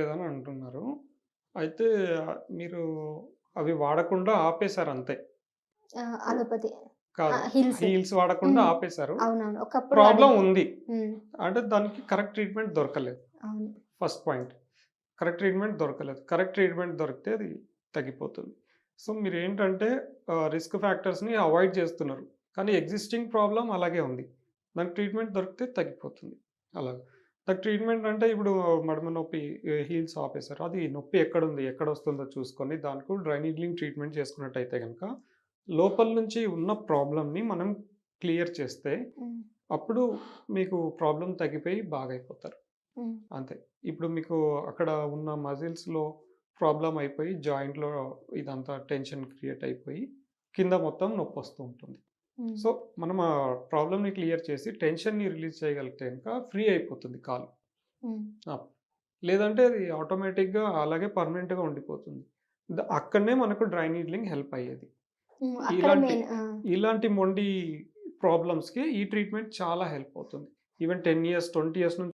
లేదని అంటున్నారు. అయితే మీరు అవి వాడకుండా ఆపేసారు అంతే. అలోపతి. కాదు. హిల్స్. హీల్స్ వాడకుండా హ్మ్. ఆపేసారు. అవునవును. ఒకప్పుడు ప్రాబ్లమ్ వాడేదాన్ని. ఉంది. హ్మ్. అంటే దానికి కరెక్ట్ ట్రీట్‌మెంట్ దొరకలేదు. అవును. First point. కరెక్ట్ ట్రీట్‌మెంట్ దొరకలేదు. కరెక్ట్ ట్రీట్‌మెంట్ దొరికితే అది తగ్గిపోతుంది. సో, మీరేంటంటే రిస్క్ ఫ్యాక్టర్స్‌ని అవాయిడ్ చేస్తున్నారు. కానీ ఎగ్జిస్టింగ్ ప్రాబ్లమ్ అలాగే ఉంది. దానికి ట్రీట్‌మెంట్ దొరికితే తగ్గిపోతుంది. అలాగా. దానికి ట్రీట్‌మెంట్ అంటే ఇప్పుడు మడమ నొప్పి హీల్స్ ఆపేసారు. అది నొప్పి ఎక్కడుంది? ఎక్కడొస్తుందో చూసుకొని దానికి డ్రై నీడ్లింగ్ ట్రీట్‌మెంట్ చేసుకున్నట్టయితే గనక లోపల నుంచి ఉన్న ప్రాబ్లమ్‌ని మనం క్లియర్ చేస్తే హ్మ్. అప్పుడు మీకు ప్రాబ్లమ్ తగ్గిపోయి బాగయిపోతారు. హ్మ్. అంతే. ఇప్పుడు మీకు అక్కడ ఉన్న మజిల్స్‌లో ప్రాబ్లమ్ అయిపోయి జాయింట్‌లో ఇదంతా టెన్షన్ క్రియేట్ అయిపోయి కింద మొత్తం నొప్పొస్తూ ఉంటుంది. హ్మ్. సో, మనం ఆ ప్రాబ్లమ్‌ని క్లియర్ చేసి టెన్షన్‌ని రిలీజ్ చేయగలిగితే గనుక ఫ్రీ అయిపోతుంది కాలు. హ్మ్. ఆ! లేదంటే అది ఆటోమేటిక్‌గా అలాగే పర్మనెంట్‌గా ఉండిపోతుంది. అక్కడనే మనకు డ్రై నీడ్లింగ్ హెల్ప్ అయ్యేది. హ్మ్. అక్కడే ఇలాంటి మెయిన్. ఆ! ఇలాంటి మొండి ప్రాబ్లమ్స్‌కి ఈ ట్రీట్మెంట్ చాలా హెల్ప్ అవుతుంది. ఈవెన్ 10 ఇయర్స్, 20 ఇయర్స్ నుంచి